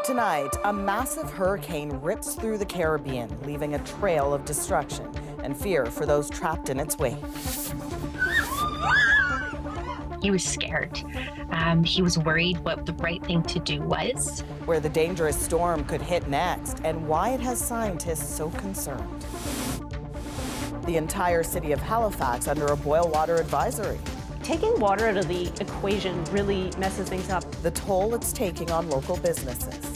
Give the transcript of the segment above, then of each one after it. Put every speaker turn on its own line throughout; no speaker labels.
Tonight, a massive hurricane rips through the Caribbean, leaving a trail of destruction and fear for those trapped in its wake.
He was scared. He was worried what the right thing to do was.
Where the dangerous storm could hit next and why it has scientists so concerned. The entire city of Halifax under a boil water advisory.
Taking water out of the equation really messes things up.
The toll it's taking on local businesses.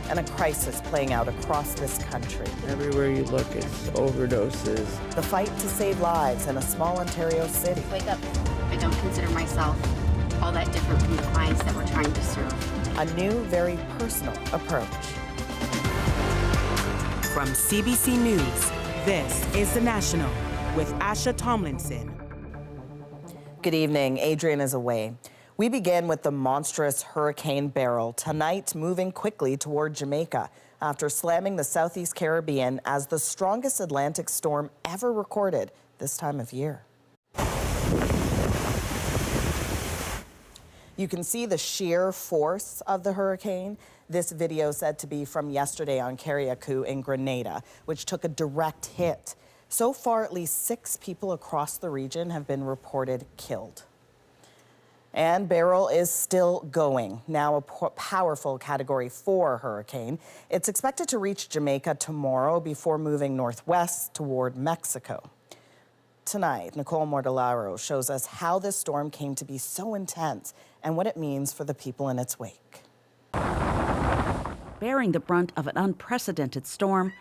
And a crisis playing out across this country.
Everywhere you look, it's overdoses.
The fight to save lives in a small Ontario city.
Wake up. I don't consider myself all that different from the clients that we're trying to serve.
A new, very personal approach.
From CBC News, this is The National with Asha Tomlinson.
Good evening. Adrian is away. We begin with the monstrous Hurricane Beryl, tonight moving quickly toward Jamaica after slamming the Southeast Caribbean as the strongest Atlantic storm ever recorded this time of year. You can see the sheer force of the hurricane. This video said to be from yesterday on Carriacou in Grenada, which took a direct hit. So far, at least 6 people across the region have been reported killed. And Beryl is still going, now a powerful Category 4 hurricane. It's expected to reach Jamaica tomorrow before moving northwest toward Mexico. Tonight, Nicole Mortellaro shows us how this storm came to be so intense and what it means for the people in its wake.
Bearing the brunt of an unprecedented storm,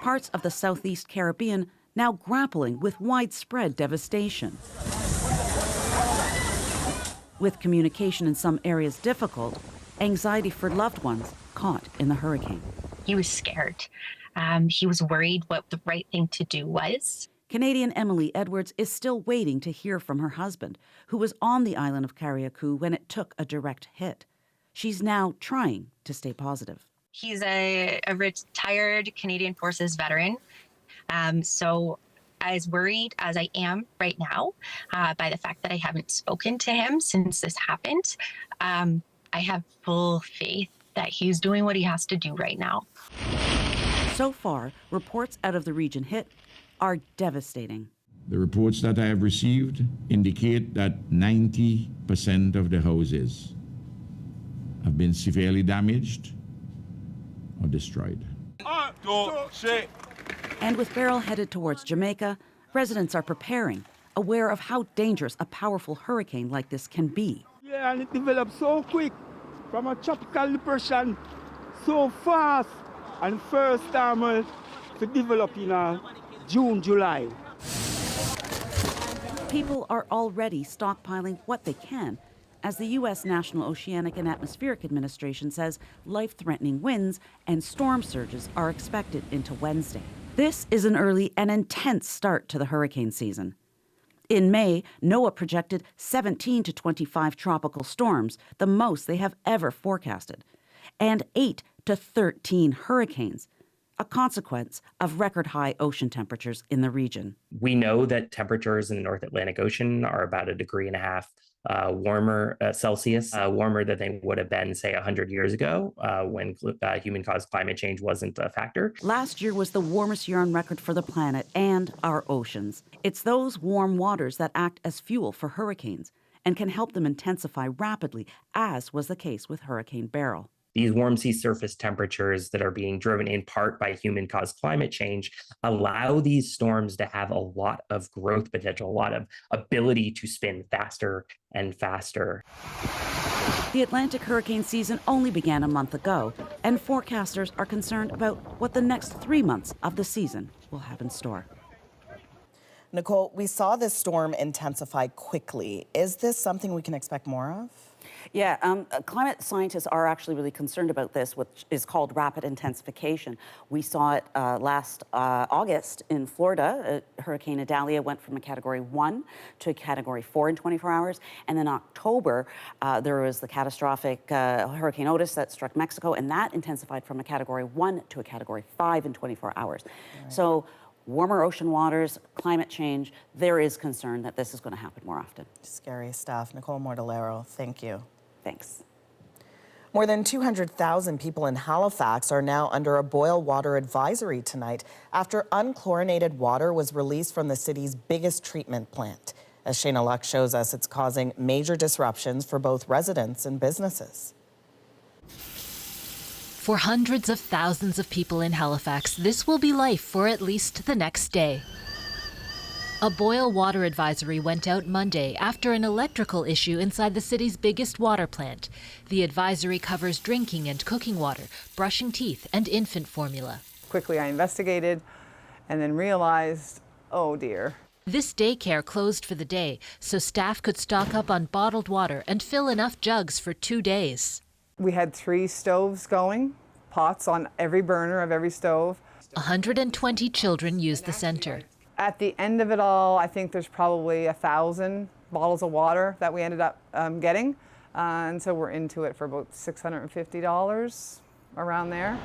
parts of the Southeast Caribbean now grappling with widespread devastation. With communication in some areas difficult, anxiety for loved ones caught in the hurricane.
He was scared. He was worried what the right thing to do was.
Canadian Emily Edwards is still waiting to hear from her husband, who was on the island of Carriacou when it took a direct hit. She's now trying to stay positive.
He's a retired Canadian Forces veteran. So as worried as I am right now by the fact that I haven't spoken to him since this happened, I have full faith that he's doing what he has to do right now.
So far, reports out of the region hit are devastating.
The reports that I have received indicate that 90% of the houses have been severely damaged or destroyed.
And with Beryl headed towards Jamaica, residents are preparing, aware of how dangerous a powerful hurricane like this can be.
Yeah, and it developed so quick from a tropical depression, so fast, and first time to develop in June, July.
People are already stockpiling what they can, as the U.S. National Oceanic and Atmospheric Administration says life-threatening winds and storm surges are expected into Wednesday. This is an early and intense start to the hurricane season. In May, NOAA projected 17 to 25 tropical storms, the most they have ever forecasted, and 8 to 13 hurricanes, a consequence of record-high ocean temperatures in the region.
We know that temperatures in the North Atlantic Ocean are about 1.5 degrees warmer Celsius, warmer than they would have been, say, 100 years ago when human-caused climate change wasn't a factor.
Last year was the warmest year on record for the planet and our oceans. It's those warm waters that act as fuel for hurricanes and can help them intensify rapidly, as was the case with Hurricane Beryl.
These warm sea surface temperatures that are being driven in part by human-caused climate change allow these storms to have a lot of growth potential, a lot of ability to spin faster and faster.
The Atlantic hurricane season only began a month ago, and forecasters are concerned about what the next 3 months of the season will have in store.
Nicole, we saw this storm intensify quickly. Is this something we can expect more of?
Yeah, climate scientists are actually really concerned about this, which is called rapid intensification. We saw it last August in Florida. Hurricane Idalia went from a Category 1 to a Category 4 in 24 hours. And then October, there was the catastrophic Hurricane Otis that struck Mexico, and that intensified from a Category 1 to a Category 5 in 24 hours. Right. So warmer ocean waters, climate change, there is concern that this is going to happen more often.
Scary stuff. Nicole Mortellero, thank you.
Thanks.
More than 200,000 people in Halifax are now under a boil water advisory tonight after unchlorinated water was released from the city's biggest treatment plant. As Shayna Luck shows us, it's causing major disruptions for both residents and businesses.
For hundreds of thousands of people in Halifax, this will be life for at least the next day. A boil water advisory went out Monday after an electrical issue inside the city's biggest water plant. The advisory covers drinking and cooking water, brushing teeth, and infant formula.
Quickly, I investigated and then realized, oh dear.
This daycare closed for the day, so staff could stock up on bottled water and fill enough jugs for 2 days.
We had 3 stoves going, pots on every burner of every stove.
120 children used the center.
At the end of it all, I think there's probably 1,000 bottles of water that we ended up getting. And so we're into it for about $650, around there.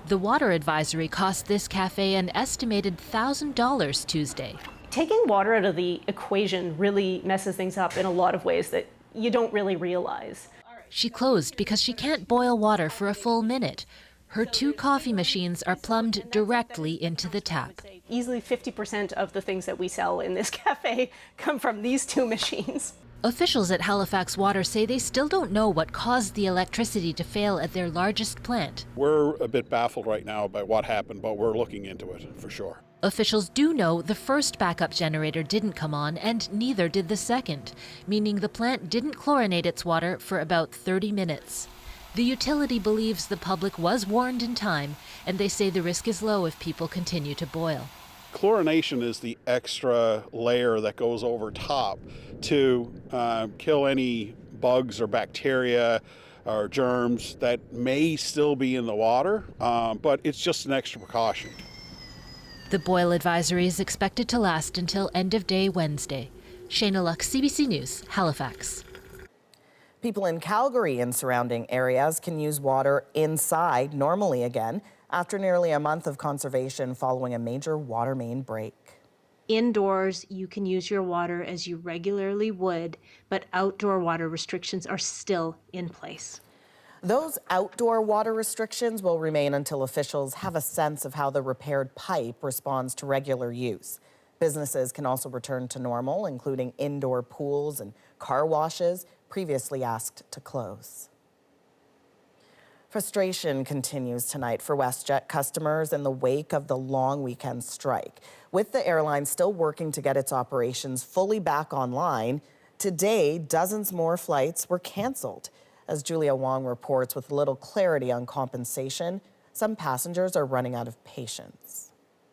The water advisory cost this cafe an estimated $1,000 Tuesday.
Taking water out of the equation really messes things up in a lot of ways that you don't really realize.
She closed because she can't boil water for a full minute. Her 2 coffee machines are plumbed directly into the tap.
Easily 50% of the things that we sell in this cafe come from these 2 machines.
Officials at Halifax Water say they still don't know what caused the electricity to fail at their largest plant.
We're a bit baffled right now by what happened, but we're looking into it for sure.
Officials do know the first backup generator didn't come on, and neither did the second, meaning the plant didn't chlorinate its water for about 30 minutes. The utility believes the public was warned in time, and they say the risk is low if people continue to boil.
Chlorination is the extra layer that goes over top to kill any bugs or bacteria or germs that may still be in the water, but it's just an extra precaution.
The boil advisory is expected to last until end of day Wednesday. Shayna Luck, CBC News, Halifax.
People in Calgary and surrounding areas can use water inside normally again after nearly a month of conservation following a major water main break.
Indoors, you can use your water as you regularly would, but outdoor water restrictions are still in place.
Those outdoor water restrictions will remain until officials have a sense of how the repaired pipe responds to regular use. Businesses can also return to normal, including indoor pools and car washes previously asked to close. Frustration continues tonight for WestJet customers in the wake of the long weekend strike. With the airline still working to get its operations fully back online, today dozens more flights were canceled. As Julia Wong reports, with little clarity on compensation, some passengers are running out of patience.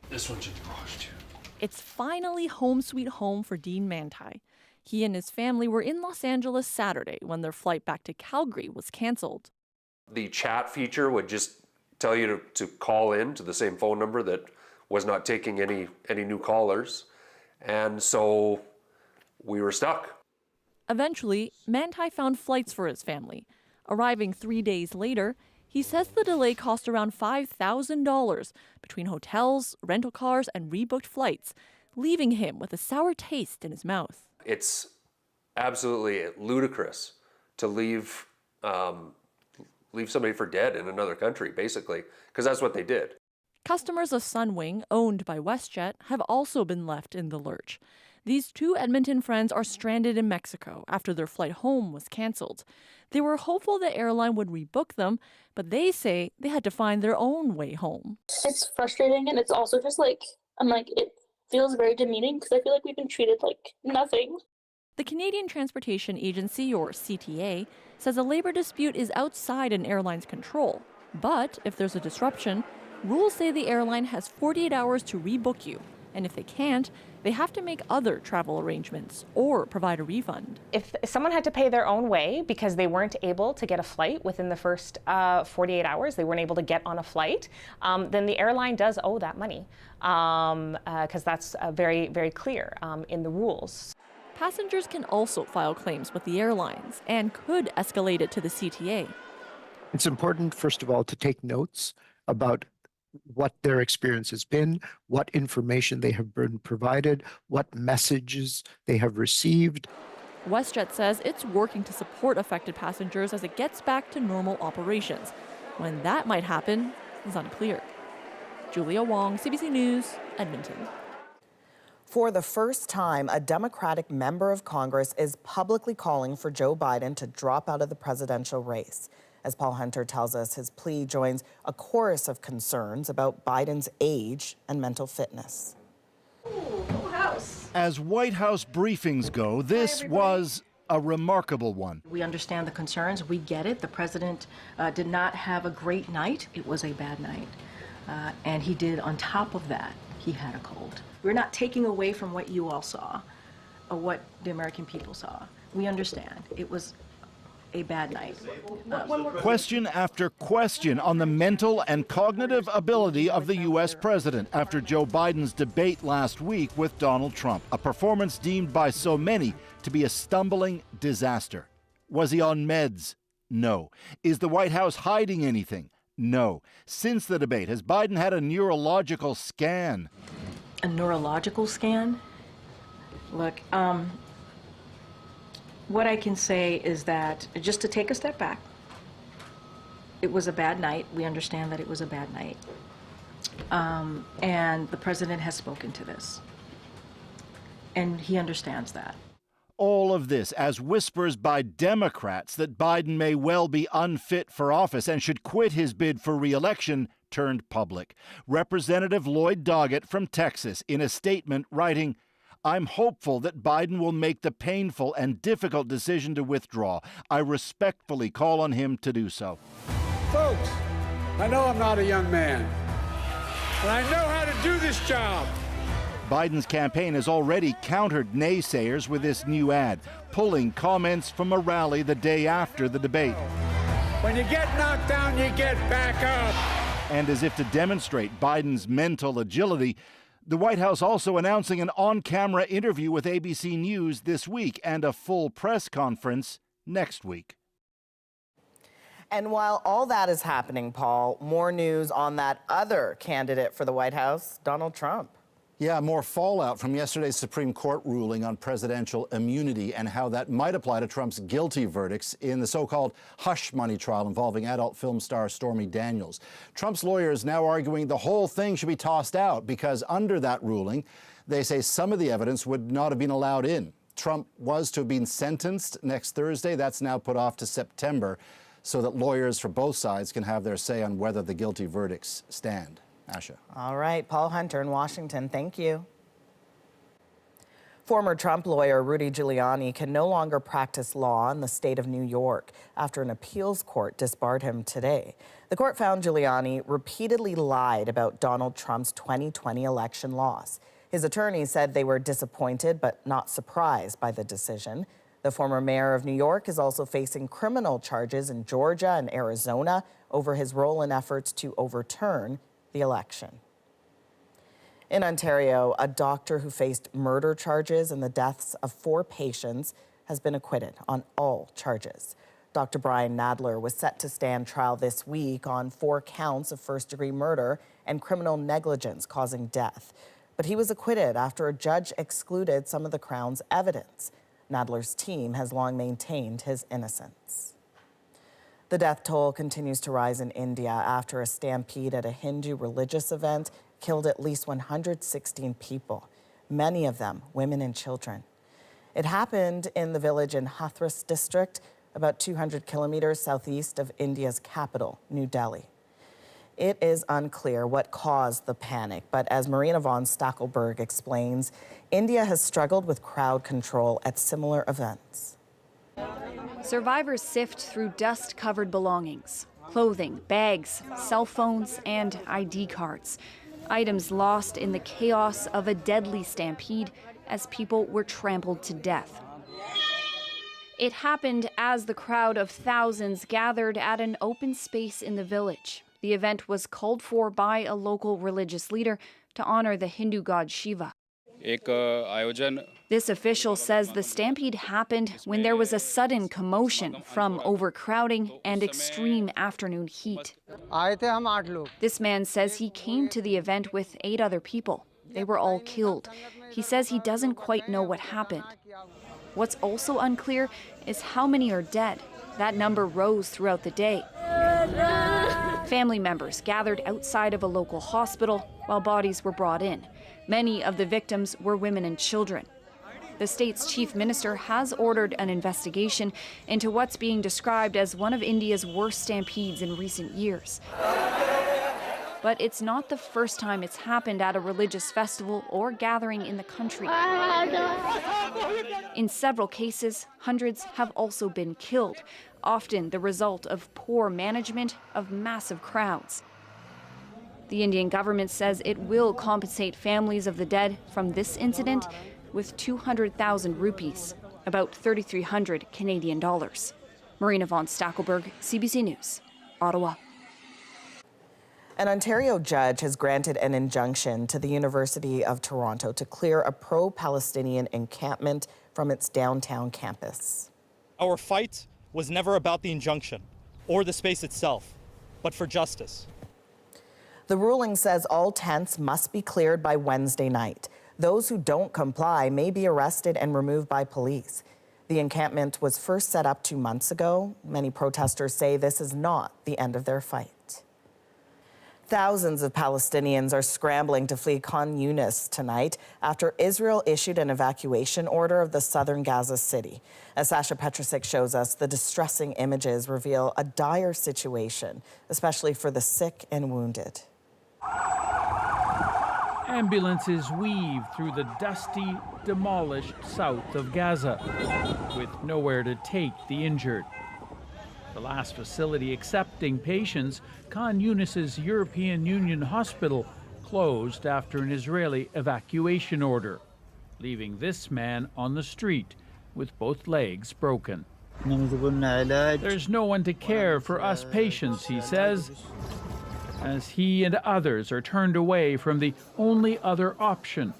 This one's in the garage too.
It's finally home sweet home for Dean Manti. He and his family were in Los Angeles Saturday when their flight back to Calgary was canceled.
The chat feature would just tell you to call in to the same phone number that was not taking any new callers. And so we were stuck.
Eventually, Manti found flights for his family. Arriving 3 days later, he says the delay cost around $5,000 between hotels, rental cars, and rebooked flights, leaving him with a sour taste in his mouth.
It's absolutely ludicrous to leave somebody for dead in another country, basically, because that's what they did.
Customers of Sunwing, owned by WestJet, have also been left in the lurch. These 2 Edmonton friends are stranded in Mexico after their flight home was canceled. They were hopeful the airline would rebook them, but they say they had to find their own way home.
It's frustrating, and it's also just it feels very demeaning because I feel like we've been treated like nothing.
The Canadian Transportation Agency, or CTA, says a labor dispute is outside an airline's control. But if there's a disruption, rules say the airline has 48 hours to rebook you. And if they can't, they have to make other travel arrangements or provide a refund.
If someone had to pay their own way because they weren't able to get a flight within the first 48 hours, they weren't able to get on a flight, then the airline does owe that money because that's very, very clear in the rules.
Passengers can also file claims with the airlines and could escalate it to the CTA.
It's important, first of all, to take notes about what their experience has been, what information they have been provided, what messages they have received.
WestJet says it's working to support affected passengers as it gets back to normal operations. When that might happen is unclear. Julia Wong, CBC News, Edmonton.
For the first time, a Democratic member of Congress is publicly calling for Joe Biden to drop out of the presidential race. As Paul Hunter tells us, his plea joins a chorus of concerns about Biden's age and mental fitness.
As White House briefings go, this was a remarkable one.
We understand the concerns. We get it. The president did not have a great night. It was a bad night. And he did, on top of that, he had a cold. We're not taking away from what you all saw or what the American people saw. We understand. It was a bad night.
Question after question on the mental and cognitive ability of the U.S. president after Joe Biden's debate last week with Donald Trump, a performance deemed by so many to be a stumbling disaster. Was he on meds? No. Is the White House hiding anything? No. Since the debate, has Biden had a neurological scan?
A neurological scan? Look, what I can say is that, just to take a step back, it was a bad night. We understand that it was a bad night. And the president has spoken to this. And he understands that.
All of this as whispers by Democrats that Biden may well be unfit for office and should quit his bid for re-election turned public. Representative Lloyd Doggett from Texas in a statement writing, "I'm hopeful that Biden will make the painful and difficult decision to withdraw. I respectfully call on him to do so."
Folks, I know I'm not a young man, but I know how to do this job.
Biden's campaign has already countered naysayers with this new ad, pulling comments from a rally the day after the debate.
When you get knocked down, you get back up.
And as if to demonstrate Biden's mental agility, the White House also announcing an on-camera interview with ABC News this week and a full press conference next week.
And while all that is happening, Paul, more news on that other candidate for the White House, Donald Trump.
Yeah, more fallout from yesterday's Supreme Court ruling on presidential immunity and how that might apply to Trump's guilty verdicts in the so-called hush money trial involving adult film star Stormy Daniels. Trump's lawyers now arguing the whole thing should be tossed out because under that ruling, they say some of the evidence would not have been allowed in. Trump was to have been sentenced next Thursday. That's now put off to September so that lawyers for both sides can have their say on whether the guilty verdicts stand. Asha.
All right, Paul Hunter in Washington, thank you. Former Trump lawyer Rudy Giuliani can no longer practice law in the state of New York after an appeals court disbarred him today. The court found Giuliani repeatedly lied about Donald Trump's 2020 election loss. His attorney said they were disappointed but not surprised by the decision. The former mayor of New York is also facing criminal charges in Georgia and Arizona over his role in efforts to overturn the election. In Ontario, a doctor who faced murder charges in the deaths of 4 patients has been acquitted on all charges. Dr. Brian Nadler was set to stand trial this week on 4 counts of first-degree murder and criminal negligence causing death. But he was acquitted after a judge excluded some of the Crown's evidence. Nadler's team has long maintained his innocence. The death toll continues to rise in India after a stampede at a Hindu religious event killed at least 116 people, many of them women and children. It happened in the village in Hathras district, about 200 kilometers southeast of India's capital, New Delhi. It is unclear what caused the panic, but as Marina von Stackelberg explains, India has struggled with crowd control at similar events.
Survivors sift through dust-covered belongings, clothing, bags, cell phones, and ID cards. Items lost in the chaos of a deadly stampede as people were trampled to death. It happened as the crowd of thousands gathered at an open space in the village. The event was called for by a local religious leader to honor the Hindu god Shiva. This official says the stampede happened when there was a sudden commotion from overcrowding and extreme afternoon heat. This man says he came to the event with 8 other people. They were all killed. He says he doesn't quite know what happened. What's also unclear is how many are dead. That number rose throughout the day. Family members gathered outside of a local hospital while bodies were brought in. Many of the victims were women and children. The state's chief minister has ordered an investigation into what's being described as one of India's worst stampedes in recent years. But it's not the first time it's happened at a religious festival or gathering in the country. In several cases, hundreds have also been killed, often the result of poor management of massive crowds. The Indian government says it will compensate families of the dead from this incident with 200,000 rupees, about 3,300 Canadian dollars. Marina von Stackelberg, CBC News, Ottawa.
An Ontario judge has granted an injunction to the University of Toronto to clear a pro-Palestinian encampment from its downtown campus.
Our fight was never about the injunction or the space itself, but for justice.
The ruling says all tents must be cleared by Wednesday night. Those who don't comply may be arrested and removed by police. The encampment was first set up 2 months ago. Many protesters say this is not the end of their fight. Thousands of Palestinians are scrambling to flee Khan Yunis tonight after Israel issued an evacuation order of the southern Gaza city. As Sasha Petrusik shows us, the distressing images reveal a dire situation, especially for the sick and wounded.
Ambulances weave through the dusty, demolished south of Gaza, with nowhere to take the injured. The last facility accepting patients, Khan Yunis's European Union hospital, closed after an Israeli evacuation order, leaving this man on the street with both legs broken. There's no one to care for us patients, he says, as he and others are turned away from the only other option,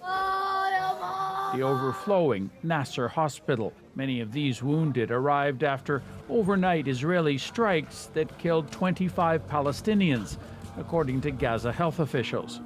the overflowing Nasser Hospital. Many of these wounded arrived after overnight Israeli strikes that killed 25 Palestinians, according to Gaza health officials.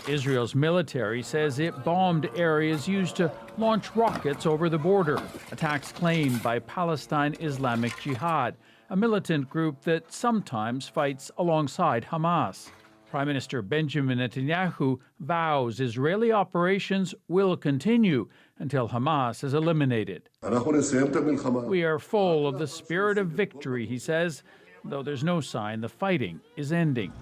Israel's military says it bombed areas used to launch rockets over the border, attacks claimed by Palestine Islamic Jihad, a militant group that sometimes fights alongside Hamas. Prime Minister Benjamin Netanyahu vows Israeli operations will continue until Hamas is eliminated. We are full of the spirit of victory, he says, though there's no sign the fighting is ending.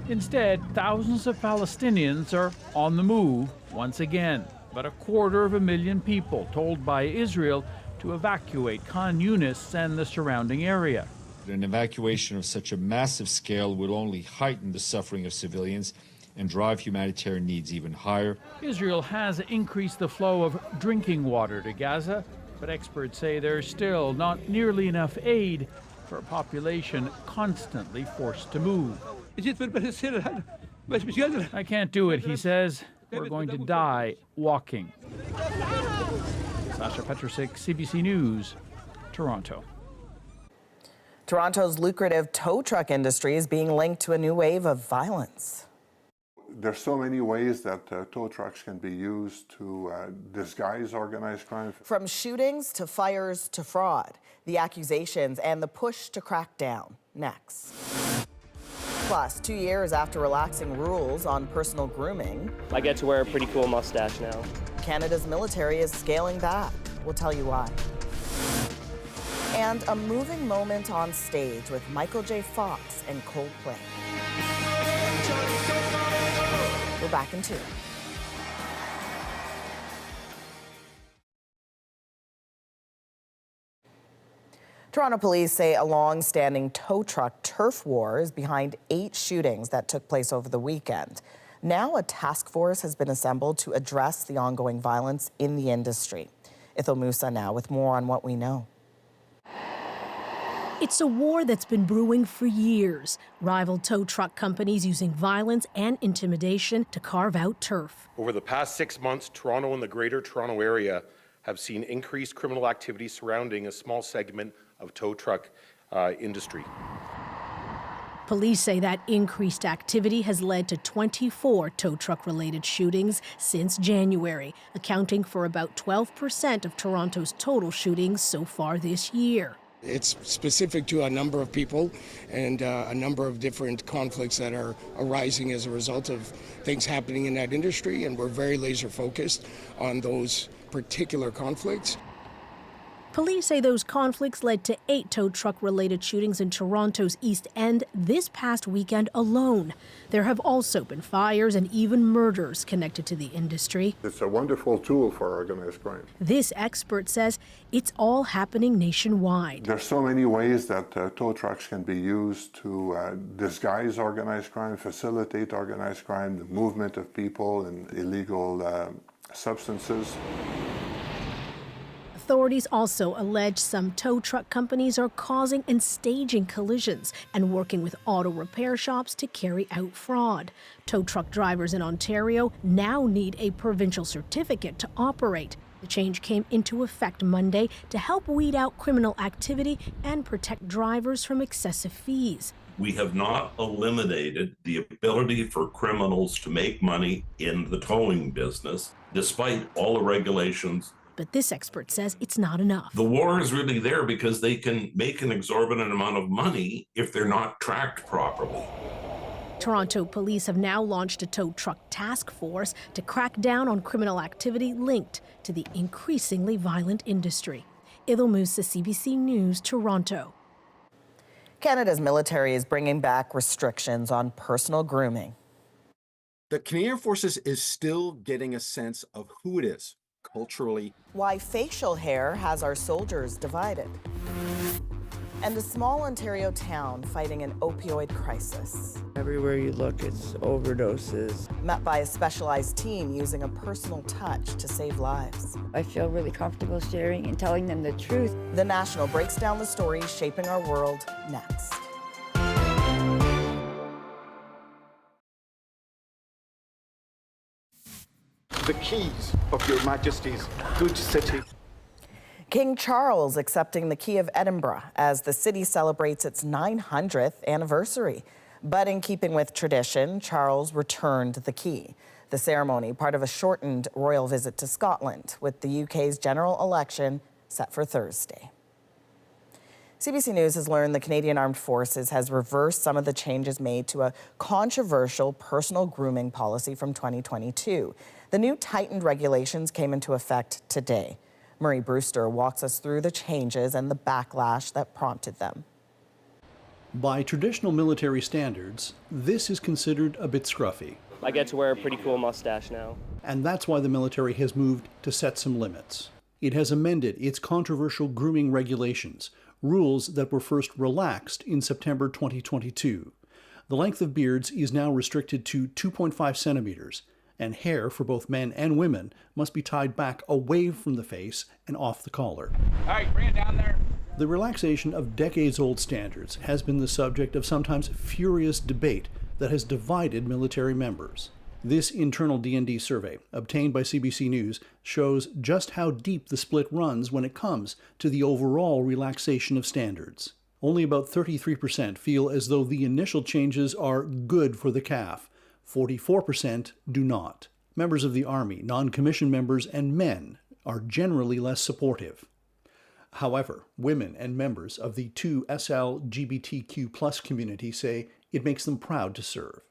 Instead, thousands of Palestinians are on the move once again. About 250,000 people told by Israel to evacuate Khan Yunis and the surrounding area.
An evacuation of such a massive scale will only heighten the suffering of civilians and drive humanitarian needs even higher.
Israel has increased the flow of drinking water to Gaza, but experts say there's still not nearly enough aid for a population constantly forced to move. I can't do it, he says. We're going to die walking. Sasha Petrusik, CBC News, Toronto.
Toronto's lucrative tow truck industry is being linked to a new wave of violence.
There's so many ways that tow trucks can be used to disguise organized crime.
From shootings to fires to fraud, the accusations and the push to crack down. Next. Plus, 2 years after relaxing rules on personal grooming,
I get to wear a pretty cool mustache now.
Canada's military is scaling back. We'll tell you why. And a moving moment on stage with Michael J. Fox and Coldplay. We're back in 2. Toronto police say a long-standing tow truck turf war is behind 8 shootings that took place over the weekend. Now a task force has been assembled to address the ongoing violence in the industry. Ithil Musa now with more on what we know.
It's a war that's been brewing for years. Rival tow truck companies using violence and intimidation to carve out turf.
Over the past 6 months, Toronto and the Greater Toronto Area have seen increased criminal activity surrounding a small segment of tow truck industry.
Police say that increased activity has led to 24 tow truck-related shootings since January, accounting for about 12% of Toronto's total shootings so far this year.
It's specific to a number of people and a number of different conflicts that are arising as a result of things happening in that industry, and we're very laser focused on those particular conflicts.
Police say those conflicts led to 8 tow truck-related shootings in Toronto's East End this past weekend alone. There have also been fires and even murders connected to the industry.
It's a wonderful tool for organized crime.
This expert says it's all happening nationwide.
There's so many ways that tow trucks can be used to disguise organized crime, facilitate organized crime, the movement of people and illegal substances.
Authorities also allege some tow truck companies are causing and staging collisions and working with auto repair shops to carry out fraud. Tow truck drivers in Ontario now need a provincial certificate to operate. The change came into effect Monday to help weed out criminal activity and protect drivers from excessive fees.
We have not eliminated the ability for criminals to make money in the towing business, despite all the regulations.
But this expert says it's not enough.
The war is really there because they can make an exorbitant amount of money if they're not tracked properly.
Toronto police have now launched a tow truck task force to crack down on criminal activity linked to the increasingly violent industry. Idil Musa, CBC News, Toronto.
Canada's military is bringing back restrictions on personal grooming.
The Canadian Forces is still getting a sense of who it is culturally.
Why facial hair has our soldiers divided. And a small Ontario town fighting an opioid crisis.
Everywhere you look, it's overdoses.
Met by a specialized team using a personal touch to save lives.
I feel really comfortable sharing and telling them the truth.
The National breaks down the stories shaping our world next.
The keys of Your Majesty's good city.
King Charles accepting the Key of Edinburgh as the city celebrates its 900th anniversary. But in keeping with tradition, Charles returned the key. The ceremony, part of a shortened royal visit to Scotland, with the UK's general election set for Thursday. CBC News has learned the Canadian Armed Forces has reversed some of the changes made to a controversial personal grooming policy from 2022. The new tightened regulations came into effect today. Murray Brewster walks us through the changes and the backlash that prompted them.
By traditional military standards, this is considered a bit scruffy.
I get to wear a pretty cool mustache now.
And that's why the military has moved to set some limits. It has amended its controversial grooming regulations, rules that were first relaxed in September 2022. The length of beards is now restricted to 2.5 centimeters, and hair for both men and women must be tied back away from the face and off the collar.
All right, bring it down there.
The relaxation of decades-old standards has been the subject of sometimes furious debate that has divided military members. This internal D&D survey, obtained by CBC News, shows just how deep the split runs when it comes to the overall relaxation of standards. Only about 33% feel as though the initial changes are good for the CAF. 44% do not. Members of the Army, non-commissioned members, and men are generally less supportive. However, women and members of the 2SL LGBTQ+ community say it makes them proud to serve.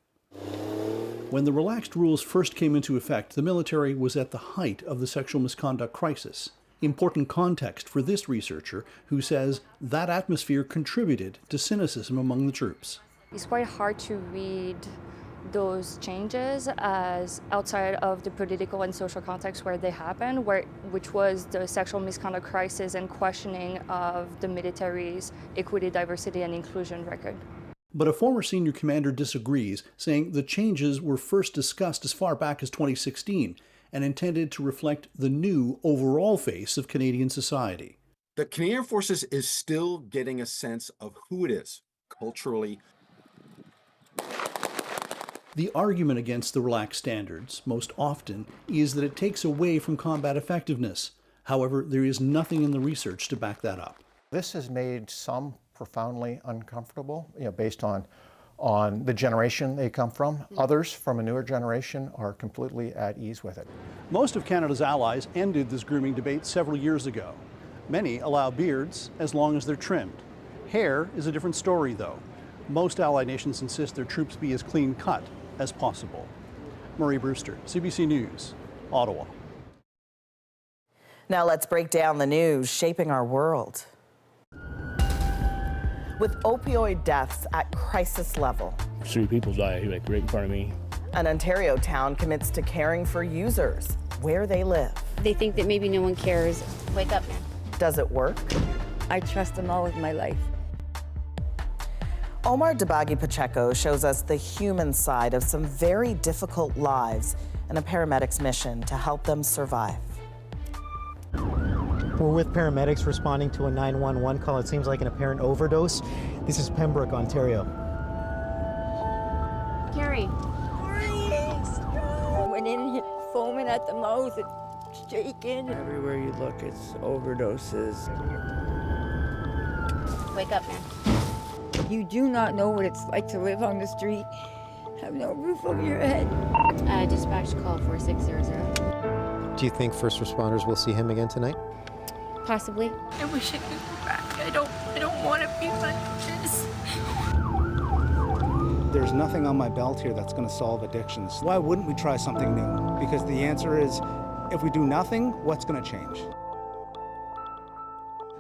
When the relaxed rules first came into effect, the military was at the height of the sexual misconduct crisis. Important context for this researcher, who says that atmosphere contributed to cynicism among the troops.
It's quite hard to read those changes as outside of the political and social context where they happened, which was the sexual misconduct crisis and questioning of the military's equity, diversity, and inclusion record.
But a former senior commander disagrees, saying the changes were first discussed as far back as 2016 and intended to reflect the new overall face of Canadian society.
The Canadian Armed Forces is still getting a sense of who it is culturally.
The argument against the relaxed standards, most often, is that it takes away from combat effectiveness. However, there is nothing in the research to back that up.
This has made some profoundly uncomfortable, based on the generation they come from. Others from a newer generation are completely at ease with it.
Most of Canada's allies ended this grooming debate several years ago. Many allow beards as long as they're trimmed. Hair is a different story, though. Most allied nations insist their troops be as clean cut as possible. Murray Brewster, CBC News, Ottawa.
Now let's break down the news shaping our world. With opioid deaths at crisis level,
3 people died right in front of me.
an Ontario town commits to caring for users where they live.
They think that maybe no one cares. Wake up, man.
Does it work?
I trust them all with my life.
Omar Dabagi Pacheco shows us the human side of some very difficult lives and a paramedic's mission to help them survive.
We're with paramedics responding to a 911 call. It seems like an apparent overdose. This is Pembroke, Ontario.
Carrie. Went in here foaming at the mouth and shaking. Everywhere you look, it's overdoses. Wake up, man. You do not know what it's like to live on the street, have no roof over your head.
Dispatch call 4600.
Do you think first responders will see him again tonight?
Possibly.
I wish I could go back. I don't want to be like this.
There's nothing on my belt here that's going to solve addictions. Why wouldn't we try something new? Because the answer is, if we do nothing, what's going to change?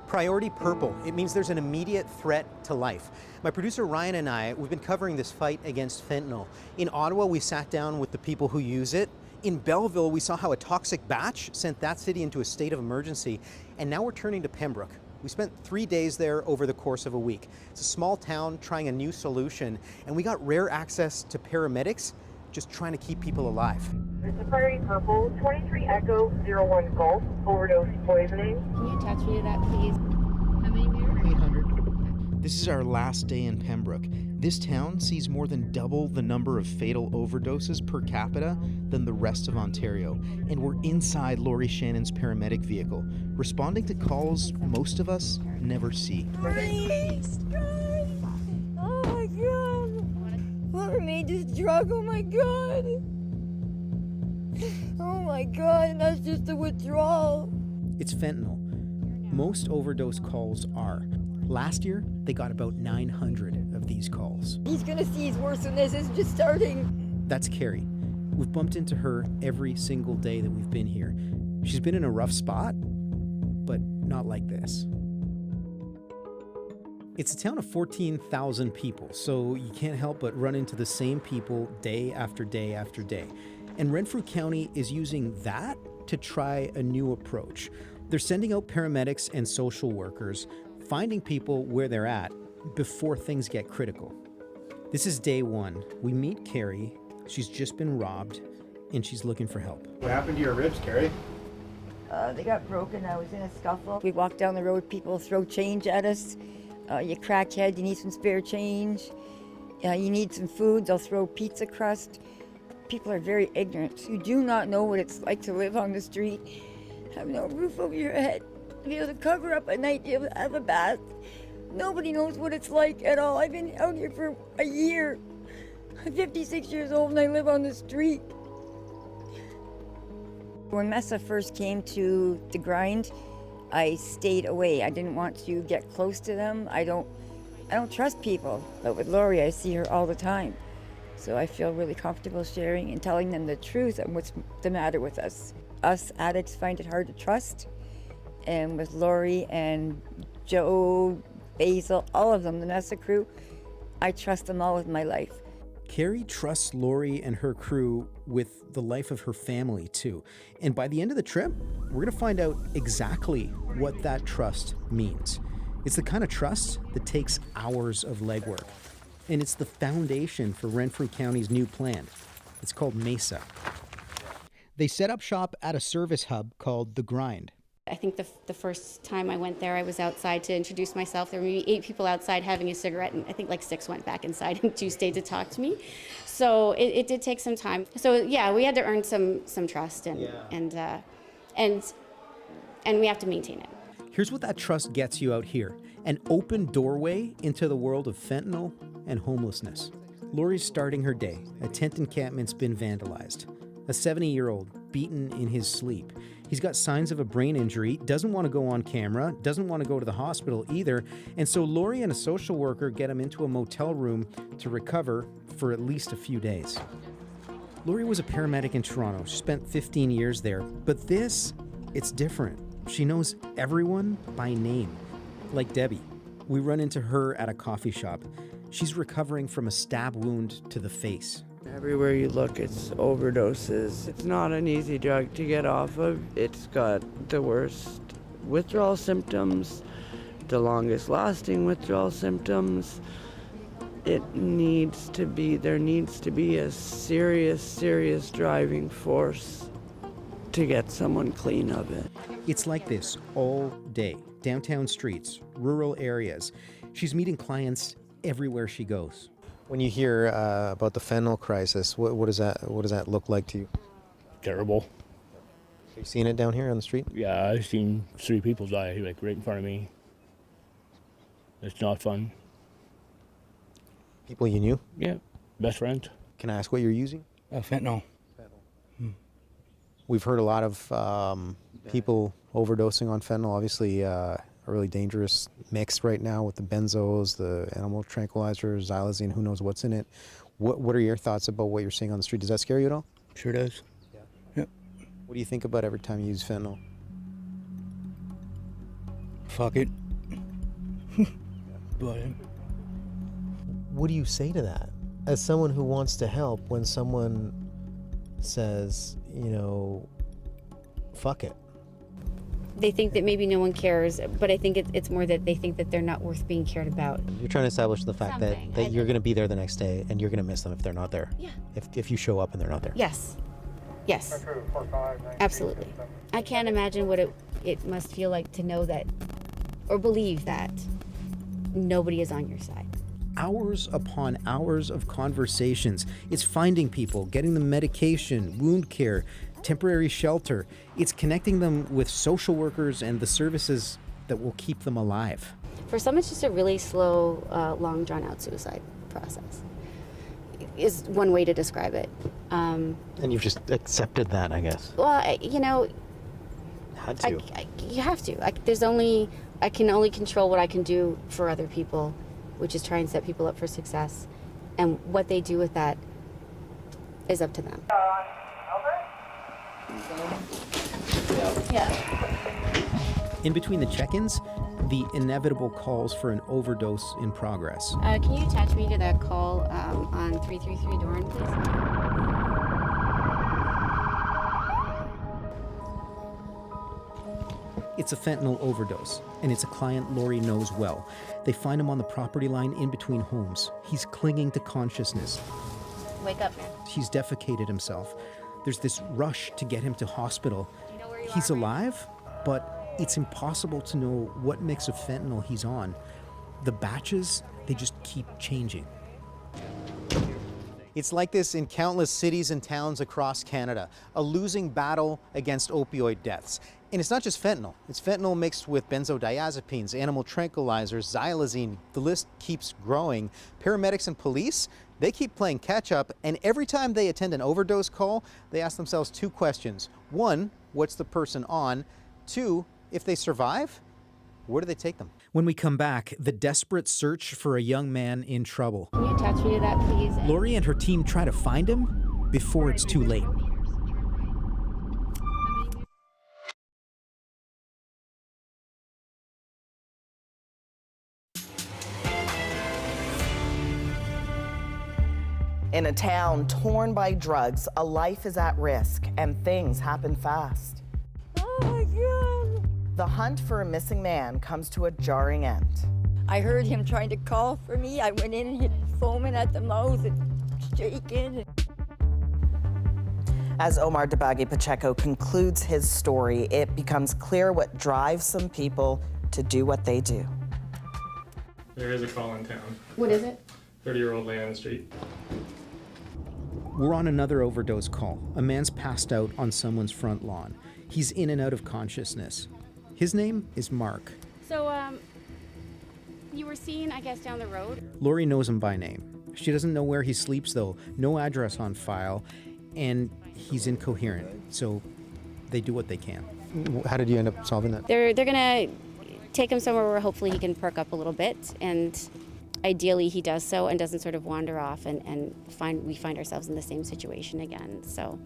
Priority purple. It means there's an immediate threat to life. My producer Ryan and I, we've been covering this fight against fentanyl. In Ottawa, we sat down with the people who use it. In Belleville, we saw how a toxic batch sent that city into a state of emergency. And now we're turning to Pembroke. We spent 3 days there over the course of a week. It's a small town trying a new solution, and we got rare access to paramedics just trying to keep people alive.
This is Priority Purple, 23 Echo 01 Golf, overdose poisoning.
Can you attach me to that, please? How many mirrors?
800. This is our last day in Pembroke. This town sees more than double the number of fatal overdoses per capita than the rest of Ontario. And we're inside Laurie Shannon's paramedic vehicle, responding to calls most of us never see.
Please, oh my God. Whoever made this drug, oh my God. Oh my God, and that's just a withdrawal.
It's fentanyl. Most overdose calls are. Last year, they got about 900 of these calls.
He's gonna see it's worse than this. It's just starting.
That's Carrie. We've bumped into her every single day that we've been here. She's been in a rough spot, but not like this. It's a town of 14,000 people, so you can't help but run into the same people day after day after day. And Renfrew County is using that to try a new approach. They're sending out paramedics and social workers, finding people where they're at before things get critical. This is day one. We meet Carrie. She's just been robbed, and she's looking for help.
What happened to your ribs, Carrie?
They got broken. I was in a scuffle. We walked down the road, people throw change at us. You crackhead, you need some spare change. You need some food, they'll throw pizza crust. People are very ignorant. You do not know what it's like to live on the street, have no roof over your head, be able to cover up at night, be able to have a bath. Nobody knows what it's like at all. I've been out here for a year. I'm 56 years old and I live on the street. When Messa first came to the grind, I stayed away. I didn't want to get close to them. I don't trust people. But with Laurie, I see her all the time. So I feel really comfortable sharing and telling them the truth and what's the matter with us. Us addicts find it hard to trust. And with Laurie and Joe, Basil, all of them, the Messa crew, I trust them all with my life.
Carrie trusts Laurie and her crew with the life of her family, too. And by the end of the trip, we're going to find out exactly what that trust means. It's the kind of trust that takes hours of legwork. And it's the foundation for Renfrew County's new plan. It's called Mesa. They set up shop at a service hub called The Grind.
I think the first time I went there, I was outside to introduce myself. There were maybe 8 people outside having a cigarette, and I think like 6 went back inside and 2 stayed to talk to me. So it did take some time. So yeah, we had to earn some trust, and we have to maintain it.
Here's what that trust gets you out here: an open doorway into the world of fentanyl and homelessness. Lori's starting her day. A tent encampment's been vandalized. A 70-year-old beaten in his sleep. He's got signs of a brain injury, doesn't want to go on camera, doesn't want to go to the hospital either, and so Lori and a social worker get him into a motel room to recover for at least a few days. Lori was a paramedic in Toronto. She spent 15 years there, but it's different. She knows everyone by name, like Debbie. We run into her at a coffee shop. She's recovering from a stab wound to the face.
Everywhere you look, it's overdoses. It's not an easy drug to get off of. It's got the worst withdrawal symptoms, the longest lasting withdrawal symptoms. There needs to be a serious driving force to get someone clean of it.
It's like this all day. Downtown streets, rural areas. She's meeting clients everywhere she goes. When you hear about the fentanyl crisis, what does that look like to you?
Terrible.
Have you seen it down here on the street?
Yeah, I've seen 3 people die like right in front of me. It's not fun.
People you knew?
Yeah, best friend.
Can I ask what you're using?
Fentanyl.
We've heard a lot of people overdosing on fentanyl. Obviously, a really dangerous mix right now with the benzos, the animal tranquilizers, xylazine, who knows what's in it. What are your thoughts about what you're seeing on the street? Does that scare you at all?
Sure does.
Yeah.
Yep.
What do you think about every time you use fentanyl?
Fuck it. But
what do you say to that? As someone who wants to help, when someone says, fuck it.
They think that maybe no one cares, but I think it's more that they think that they're not worth being cared about.
You're trying to establish the fact that you're going to be there the next day and you're going to miss them if they're not there.
Yeah.
If you show up and they're not there.
Yes. Absolutely. I can't imagine what it must feel like to know that, or believe that, nobody is on your side.
Hours upon hours of conversations. It's finding people, getting them medication, wound care, temporary shelter. It's connecting them with social workers and the services that will keep them alive.
For some, it's just a really slow, long, drawn-out suicide process, is one way to describe it.
And you've just accepted that, I guess.
Well,
Had to.
You have to. I can only control what I can do for other people, which is try and set people up for success. And what they do with that is up to them. Yeah.
In between the check-ins, the inevitable calls for an overdose in progress.
Can you attach me to that call on 333 Doran, please?
It's a fentanyl overdose, and it's a client Lori knows well. They find him on the property line in between homes. He's clinging to consciousness.
Wake up, man.
He's defecated himself. There's this rush to get him to hospital. He's alive, but it's impossible to know what mix of fentanyl he's on. The batches, they just keep changing. It's like this in countless cities and towns across Canada, a losing battle against opioid deaths. And it's not just fentanyl. It's fentanyl mixed with benzodiazepines, animal tranquilizers, xylazine. The list keeps growing. Paramedics and police, they keep playing catch up, and every time they attend an overdose call, they ask themselves 2 questions. 1, what's the person on? 2, if they survive, where do they take them? When we come back, the desperate search for a young man in trouble.
Can you attach me to that, please?
Lori and her team try to find him before it's too late.
In a town torn by drugs, a life is at risk and things happen fast.
Oh my God.
The hunt for a missing man comes to a jarring end.
I heard him trying to call for me. I went in and he foaming at the mouth and shaking.
As Omar Dabagi Pacheco concludes his story, it becomes clear what drives some people to do what they do.
There is a call in town.
What is it?
30-year-old lay on the street.
We're on another overdose call. A man's passed out on someone's front lawn. He's in and out of consciousness. His name is Mark.
So, you were seen, I guess, down the road?
Lori knows him by name. She doesn't know where he sleeps, though. No address on file. And he's incoherent, so they do what they can. How did you end up solving that?
They're gonna take him somewhere where hopefully he can perk up a little bit, and ideally he does so and doesn't sort of wander off and we find ourselves in the same situation again. So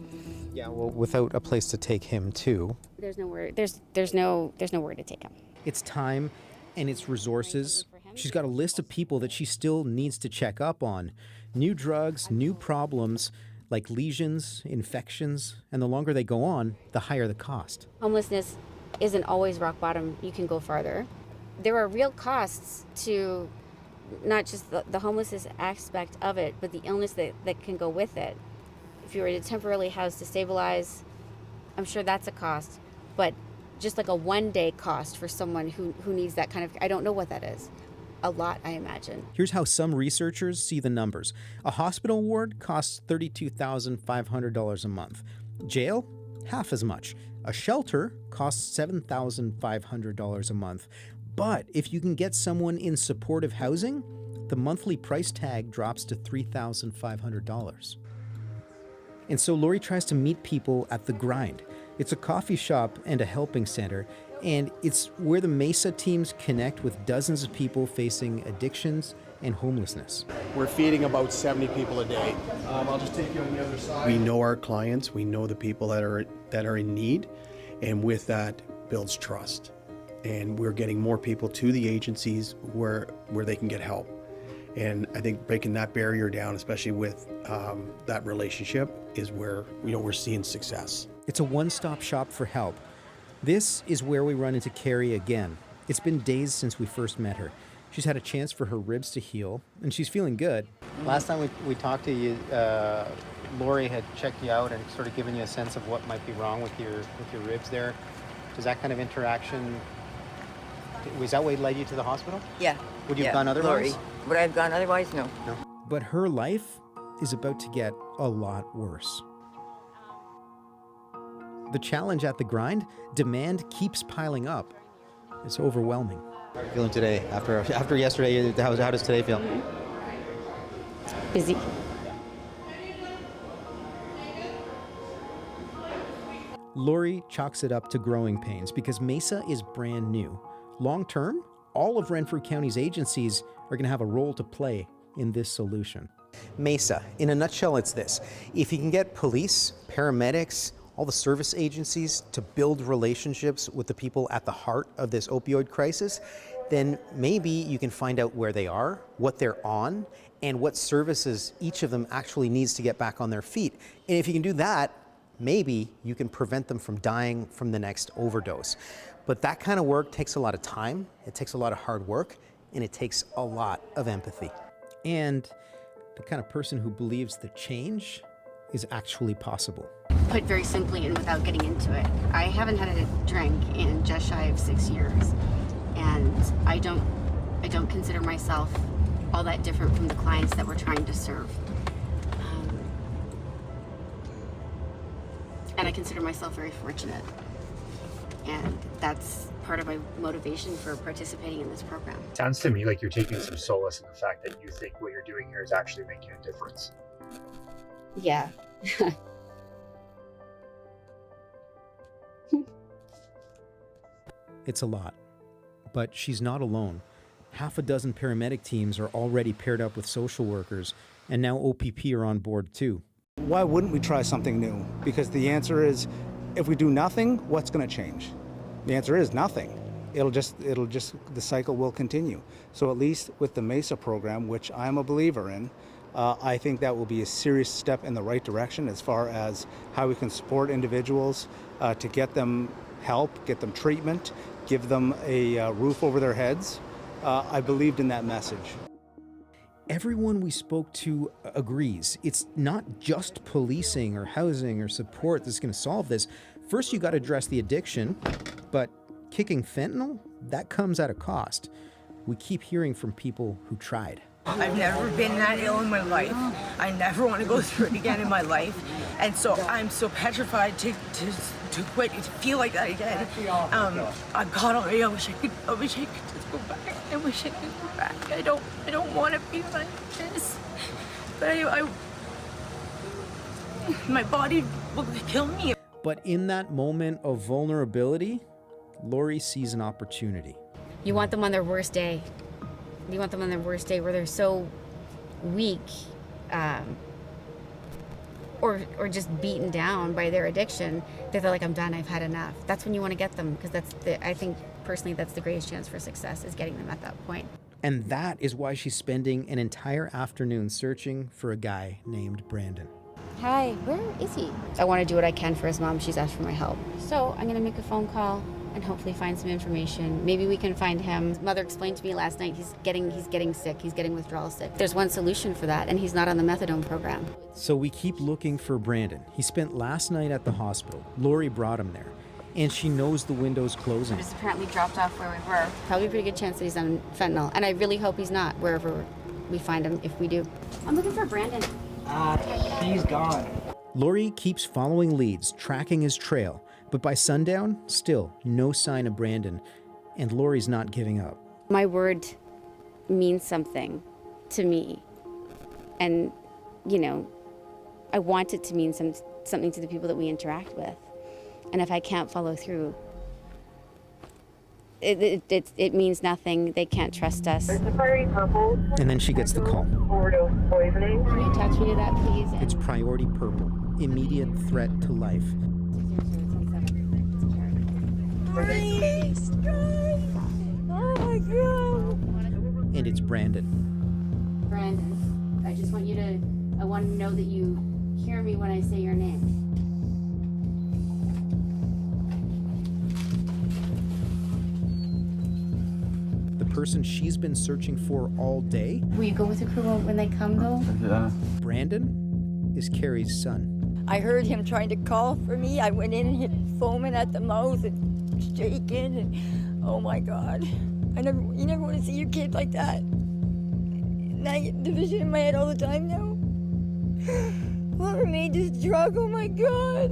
yeah, well, without a place to take him to,
there's nowhere to take him.
It's time and it's resources. She's got a list of people that she still needs to check up on. New drugs, new problems, like lesions, infections, and the longer they go on, the higher the cost.
Homelessness isn't always rock bottom. You can go farther. There are real costs to not just the homelessness aspect of it, but the illness that can go with it. If you were to temporarily house to stabilize, I'm sure that's a cost. But just like a one-day cost for someone who needs that kind of, I don't know what that is. A lot, I imagine.
Here's how some researchers see the numbers. A hospital ward costs $32,500 a month. Jail, half as much. A shelter costs $7,500 a month. But if you can get someone in supportive housing, the monthly price tag drops to $3,500. And so Lori tries to meet people at The Grind. It's a coffee shop and a helping center, and it's where the Mesa teams connect with dozens of people facing addictions and homelessness.
We're feeding about 70 people a day. I'll just take you on the other side. We know our clients, we know the people that are in need, and with that builds trust. And we're getting more people to the agencies where they can get help. And I think breaking that barrier down, especially with that relationship, is where we're seeing success.
It's a one-stop shop for help. This is where we run into Carrie again. It's been days since we first met her. She's had a chance for her ribs to heal, and she's feeling good. Last time we talked to you, Lori had checked you out and sort of given you a sense of what might be wrong with your ribs there. Does that kind of interaction, was that what led you to the hospital?
Yeah.
Would you have gone otherwise?
Lori. Would I have gone otherwise? No.
No. But her life is about to get a lot worse. The challenge at The Grind, demand keeps piling up. It's overwhelming. How are you feeling today? After yesterday, how does today feel?
Busy.
Lori chalks it up to growing pains because Mesa is brand new. Long term, all of Renfrew County's agencies are going to have a role to play in this solution. Mesa, in a nutshell, it's this. If you can get police, paramedics, all the service agencies to build relationships with the people at the heart of this opioid crisis, then maybe you can find out where they are, what they're on, and what services each of them actually needs to get back on their feet. And if you can do that, maybe you can prevent them from dying from the next overdose. But that kind of work takes a lot of time, it takes a lot of hard work, and it takes a lot of empathy. And the kind of person who believes that change is actually possible.
Put very simply and without getting into it, I haven't had a drink in just shy of 6 years, and I don't consider myself all that different from the clients that we're trying to serve. And I consider myself very fortunate, and that's part of my motivation for participating in this program.
Sounds to me like you're taking some solace in the fact that you think what you're doing here is actually making a difference.
Yeah.
It's a lot, but she's not alone. Half a dozen paramedic teams are already paired up with social workers, and now OPP are on board too.
Why wouldn't we try something new? Because the answer is, if we do nothing, what's going to change? The answer is nothing. The cycle will continue. So at least with the MESA program, which I'm a believer in, I think that will be a serious step in the right direction as far as how we can support individuals to get them help, get them treatment, give them a roof over their heads. I believed in that message.
everyone we spoke to agrees it's not just policing or housing or support that's going to solve this. First, you got to address the addiction, but kicking fentanyl, that comes at a cost. We keep hearing from people who tried.
I've never been that ill in my life. I never want to go through it again in my life. And so I'm so petrified to quit, to feel like that again. I'm caught on it. I wish I could just go back. I wish I could go back. I don't want to be like this. But my body will kill me.
But in that moment of vulnerability, Lori sees an opportunity.
You want them on their worst day. You want them on their worst day where they're so weak or just beaten down by their addiction that they're like, I'm done, I've had enough. That's when you want to get them, because I think personally that's the greatest chance for success, is getting them at that point.
And that is why she's spending an entire afternoon searching for a guy named Brandon.
Hi, where is he? I want to do what I can for his mom. She's asked for my help. So I'm going to make a phone call and hopefully find some information. Maybe we can find him. His mother explained to me last night he's getting sick. He's getting withdrawal sick. There's one solution for that, and he's not on the methadone program.
So we keep looking for Brandon. He spent last night at the hospital. Lori brought him there, and she knows the window's closing.
Just apparently dropped off where we were. Probably a pretty good chance that he's on fentanyl, and I really hope he's not wherever we find him, if we do. I'm looking for Brandon.
He's gone. Lori keeps following leads, tracking his trail, but by sundown, still no sign of Brandon, and Lori's not giving up.
My word means something to me, and, you know, I want it to mean something to the people that we interact with, and if I can't follow through, it means nothing. They can't trust us.
And then she gets the call.
Overdose poisoning.
Can you attach me to that, please?
It's priority purple, immediate threat to life.
Please, guys. Oh my God.
And it's Brandon.
Brandon, I want to know that you hear me when I say your name.
The person she's been searching for all day.
Will you go with the crew when they come, though?
Yeah. Brandon is Carrie's son.
I heard him trying to call for me. I went in and hit foaming at the mouth and shaking, and oh my God. You never want to see your kid like that. And I get the vision in my head all the time now. Whoever made this drug, oh my God.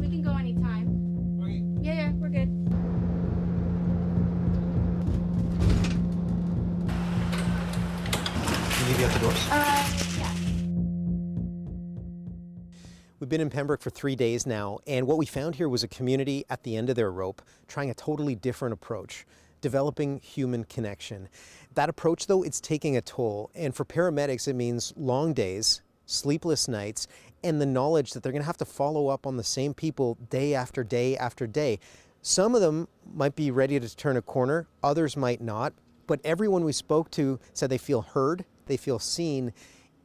We can go anytime. Yeah, we're good.
Can you leave you at the doors?
Yeah.
We've been in Pembroke for 3 days now, and what we found here was a community at the end of their rope, trying a totally different approach, developing human connection. That approach, though, it's taking a toll, and for paramedics, it means long days, sleepless nights, and the knowledge that they're going to have to follow up on the same people day after day after day. Some of them might be ready to turn a corner, others might not, but everyone we spoke to said they feel heard, they feel seen,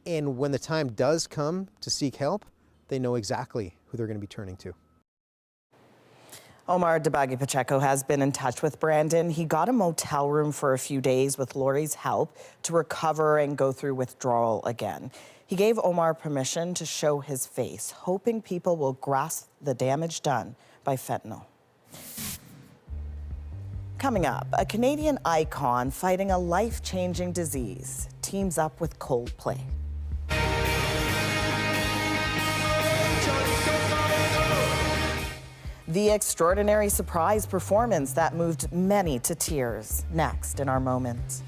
and when the time does come to seek help, they know exactly who they're going to be turning to.
Omar Dabagi Pacheco has been in touch with Brandon. He got a motel room for a few days with Lori's help to recover and go through withdrawal again. He gave Omar permission to show his face, hoping people will grasp the damage done by fentanyl. Coming up, a Canadian icon fighting a life-changing disease teams up with Coldplay. The extraordinary surprise performance that moved many to tears. Next in our moment.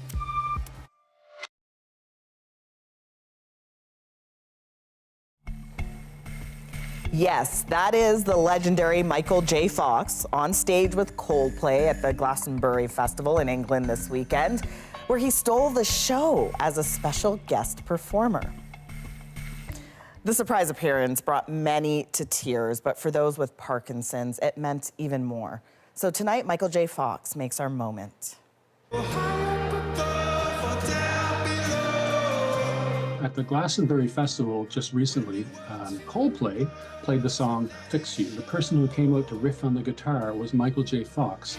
Yes, that is the legendary Michael J. Fox on stage with Coldplay at the Glastonbury Festival in England this weekend, where he stole the show as a special guest performer. The surprise appearance brought many to tears, but for those with Parkinson's, it meant even more. So tonight, Michael J. Fox makes our moment.
At the Glastonbury Festival just recently, Coldplay played the song Fix You. The person who came out to riff on the guitar was Michael J. Fox.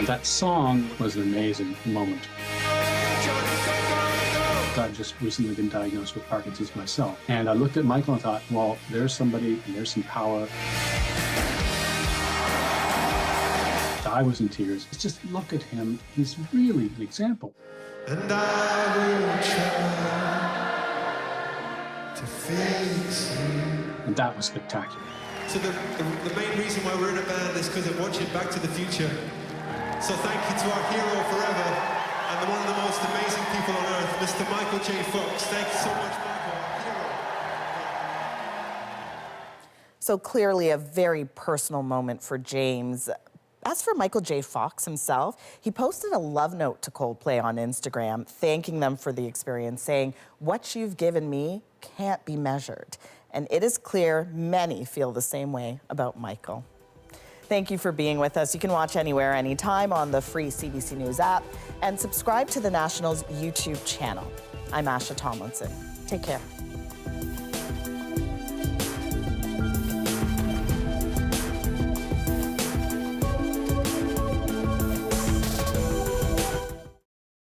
And that song was an amazing moment. I've just recently been diagnosed with Parkinson's myself. And I looked at Michael and thought, well, there's somebody and there's some power. I was in tears. It's just look at him. He's really an example.
And I will try to fix you.
And that was spectacular.
So the main reason why we're in a band is because of watching Back to the Future. So thank you to our hero forever and one of the most amazing people on earth, Mr. Michael J. Fox. Thank you so much, Michael.
So clearly a very personal moment for James. As for Michael J. Fox himself, he posted a love note to Coldplay on Instagram, thanking them for the experience, saying, "What you've given me can't be measured." And it is clear many feel the same way about Michael. Thank you for being with us. You can watch anywhere, anytime on the free CBC News app and subscribe to the National's YouTube channel. I'm Asha Tomlinson. Take care.